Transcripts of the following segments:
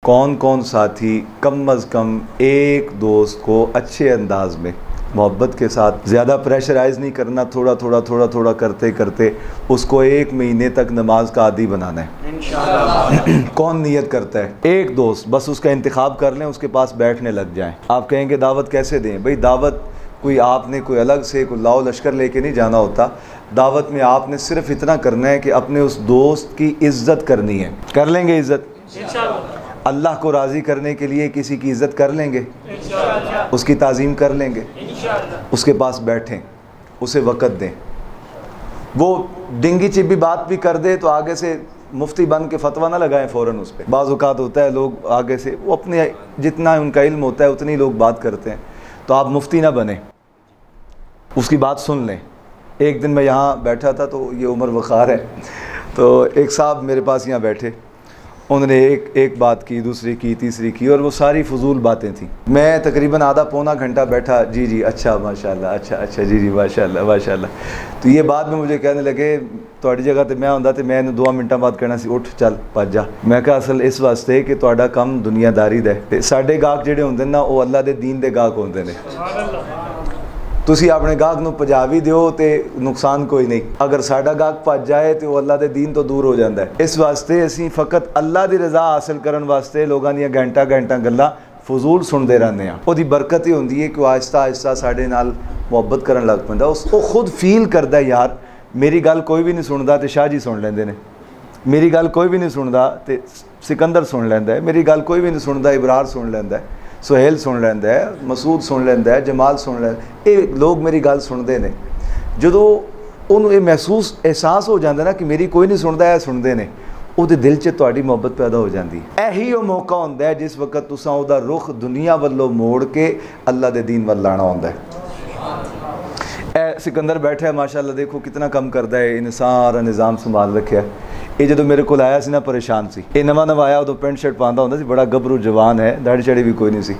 कौन कौन साथी कम अज़ कम एक दोस्त को अच्छे अंदाज में मोहब्बत के साथ, ज़्यादा प्रेशराइज़ नहीं करना, थोड़ा थोड़ा करते करते उसको 1 महीने तक नमाज का आदी बनाना है इंशाअल्लाह। कौन नियत करता है? एक दोस्त, बस उसका इंतखाब कर लें, उसके पास बैठने लग जाएं। आप कहेंगे दावत कैसे दें? भाई दावत कोई आपने कोई अलग से कोई लाओ लश्कर लेके नहीं जाना होता। दावत में आपने सिर्फ इतना करना है कि अपने उस दोस्त की इज़्ज़त करनी है। कर लेंगे इज़्ज़त इंशाअल्लाह। अल्लाह को राज़ी करने के लिए किसी की इज़्ज़त कर लेंगे इंशाअल्लाह, उसकी ताज़ीम कर लेंगे इंशाअल्लाह, उसके पास बैठें, उसे वक़्त दें। वो डिंगी चिब्बी बात भी कर दे तो आगे से मुफ्ती बन के फतवा ना लगाएं फ़ौरन उस पर। बाज़ औक़ात होता है लोग आगे से वो अपने जितना उनका इल्म होता है उतनी लोग बात करते हैं, तो आप मुफ्ती ना बने, उसकी बात सुन लें। एक दिन मैं यहाँ बैठा था तो ये उमर वक़ार है, तो एक साहब मेरे पास यहाँ बैठे, उन्होंने एक बात की, दूसरी की, तीसरी की, और वो सारी फजूल बातें थी। मैं तकरीबन आधा पौना घंटा बैठा, जी अच्छा माशाल्लाह, अच्छा जी माशाल्लाह। तो ये बाद में मुझे कहने लगे तुहाडी जगह तो मैं होंदा तो मैं 2 मिनटां बाद कहना सी उठ चल भज जा। मैं कहा असल इस वास्ते कि तुहाडा काम दुनियादारी दा है, साडे गाहक जिहड़े हुंदे ना वो अल्लाह दे दीन दे गाहक हुंदे ने। तुसी अपने गाहक नूं भजा भी दिओ तो नुकसान कोई नहीं, अगर साडा गाहक भज जाए तो अल्लाह दे दीन तो दूर हो जाता है। इस वास्ते असीं फ़कत अल्लाह दी रज़ा हासिल करन वास्ते लोगों दी घंटा गल्लां फजूल सुनते रहने हैं। ओदी बरकत ही होंदी है कि आहिस्ता आहिस्ता साडे नाल मुहब्बत करन लग पैंदा। वो खुद फील करदा यार मेरी गल कोई भी नहीं सुनदा तो शाह जी सुन लेंदे ने, मेरी गल कोई भी नहीं सुनदा तो सिकंदर सुन लैंदा है, मेरी गल कोई भी नहीं सुनदा इबरार सुन लैंदा है, सुहेल सुन लैंदा है, मसूद सुन लैंदा है, जमाल सुन लैंदा, ये लोग मेरी गल सुनते हैं। जो उन्होंने ये महसूस एहसास हो जाता ना कि मेरी कोई नहीं सुनता है, सुनते हैं, ਉਹਦੇ दिल च तुहाडी मुहब्बत पैदा हो जाती है। यही वो मौका होंदा है जिस वक्त तुसां ਉਹਦਾ रुख दुनिया वालों मोड़ के अल्लाह दे दीन वाल लाना होंदा है। ए सिकंदर बैठा है माशाल्लाह, देखो कितना कम करता है, इन्हें सारा निज़ाम संभाल रखा है। ये जो मेरे को आया सी ना परेशान सी, ये नवा आया उदों पेंट शर्ट पाँदा होंदा सी, बड़ा गबरू जवान है, दाड़ी शाड़ी भी कोई नहीं सी,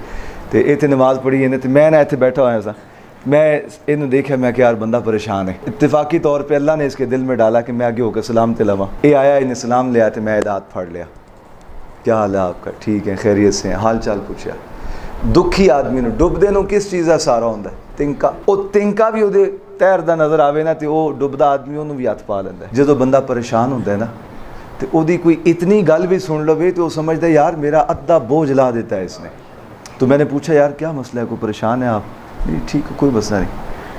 तो इत्थे नमाज़ पढ़ी इन्हें, तो मैं ना इत्थे बैठा होया सा, मैं इन्हें देखा, मैं कि यार बंदा परेशान है। इत्तेफाकी तौर पे अल्लाह ने इसके दिल में डाला कि मैं आगे होकर सलाम ते लवां। ये आया, इन्हें सलाम लिया, तो मैं हाथ फड़ लिया, क्या हाल है आपका? ठीक है, खैरियत से हैं? हाल चाल पूछा। दुखी आदमी नूं डुबदे नूं किस चीज़ का सहारा होंदा है? तिंका। वो तिंका भी उहदे तैरदा नज़र आवे ना तो वो डुबदा आदमी उन्होंने भी हथ पा लैंदा है। जो बंदा परेशान होंदा है ना तो उसकी कोई इतनी गल भी सुन लवे तो वो समझदा यार मेरा अद्धा बोझ ला देता है इसने। तो मैंने पूछा यार क्या मसला है, कोई परेशान है आप? नहीं ठीक है, कोई मसला नहीं,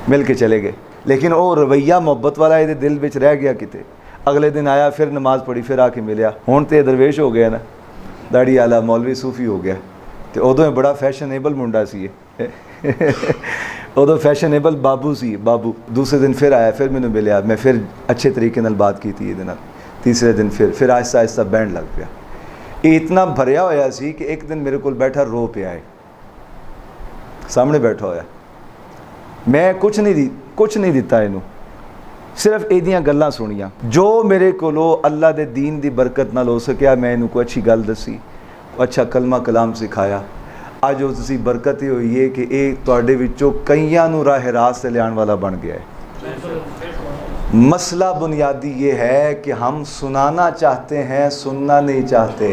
मिल के चले गए। लेकिन वो रवैया मुहब्बत वाला ये दिल में रह गया किते। अगले दिन आया, फिर नमाज़ पढ़ी, फिर आके मिलिया, हुण तो दरवेश हो गया ना, दाढ़ी आला मौलवी सूफी हो गया। तो उदों बड़ा फैशनेबल मुंडा सी उदों फैशनेबल बाबू सी बाबू। दूसरे दिन फिर आया, फिर मैंने मिलिया, मैं फिर अच्छे तरीके नाल बात की थी। तीसरे दिन फिर आहिस्ता आहिस्ता बैंड लग गया। ये इतना भरिया होया सी कि एक दिन मेरे को बैठा रो पे आए, सामने बैठा होया, मैं कुछ नहीं दिता इनू, सिर्फ एदियां गल्लां सुनियां जो मेरे कोलों अल्लाह दे दीन दी बरकत नाल हो सकिया। मैं इनू कोई अच्छी गल दसी, अच्छा कलमा कलाम सिखाया। अज उसकी बरकत ही हुई है कि ये तुहाडे विचों कईयां नूं राह रास्त ते लियाण वाला बन गया है। मसला बुनियादी ये है कि हम सुनाना चाहते हैं, सुनना नहीं चाहते।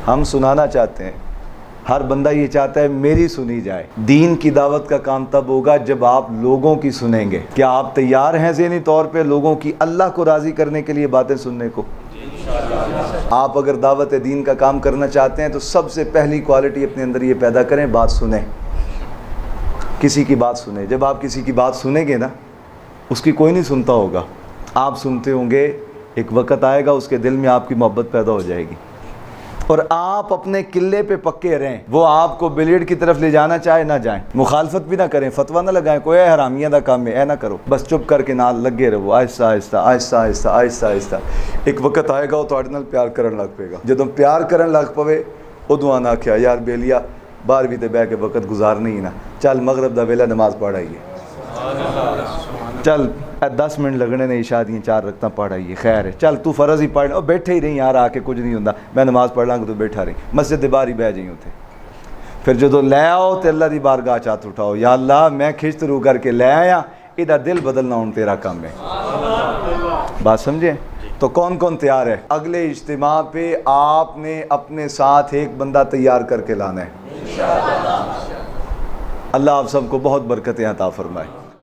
हम सुनाना चाहते हैं, हर बंदा ये चाहता है मेरी सुनी जाए। दीन की दावत का काम तब होगा जब आप लोगों की सुनेंगे। क्या आप तैयार हैं ज़हनी तौर पे लोगों की अल्लाह को राज़ी करने के लिए बातें सुनने को? आप अगर दावत दीन का काम करना चाहते हैं तो सबसे पहली क्वालिटी अपने अंदर ये पैदा करें, बात सुने, किसी की बात सुने। जब आप किसी की बात सुनेंगे ना, उसकी कोई नहीं सुनता होगा, आप सुनते होंगे, एक वक़्त आएगा उसके दिल में आपकी मोहब्बत पैदा हो जाएगी और आप अपने किले पे पक्के रहें। वो आपको बिलियर्ड की तरफ ले जाना चाहे ना जाएं, मुखालफत भी ना करें, फतवा ना लगाएं, कोई हरामिया का काम है, ना करो, बस चुप करके नाल लगे रहो। आहिस्ता आहिस्ता आहिस्ता आहिस्ता आहिस्ता आहिस्ता एक वक्त आएगा वो तुहाडे नाल प्यार करन लग पेगा। जदों प्यार करन लग पवे उदों आना आख्या यार बेलिया 12वीं ते बह के वक्त गुजारनी ही ना, चल मगरब दा वेला नमाज पढ़ आइए, चल 10 मिनट लगने ने, इशा दी 4 रकतां पढ़ आइए, खैर है, चल तू फ़र्ज़ ही पढ़, और बैठे ही रही यार, आके कुछ नहीं होंदा, मैं नमाज़ पढ़ लाँगा तू बैठा रही, मस्जिद दे बाहर ही बह जाइए उत्थे। फिर जो लै आओ तो अल्लाह की बारगाह च हथ उठाओ, या अल्लाह मैं खिचतरू करके लै आया, इहदा दिल बदलना हुण तेरा काम है। बात समझे? तो कौन कौन तैयार है? अगले इज्तिमा पे आपने अपने साथ एक बंदा तैयार करके लाना है। अल्लाह आप सबको बहुत बरकतें अता फरमाए।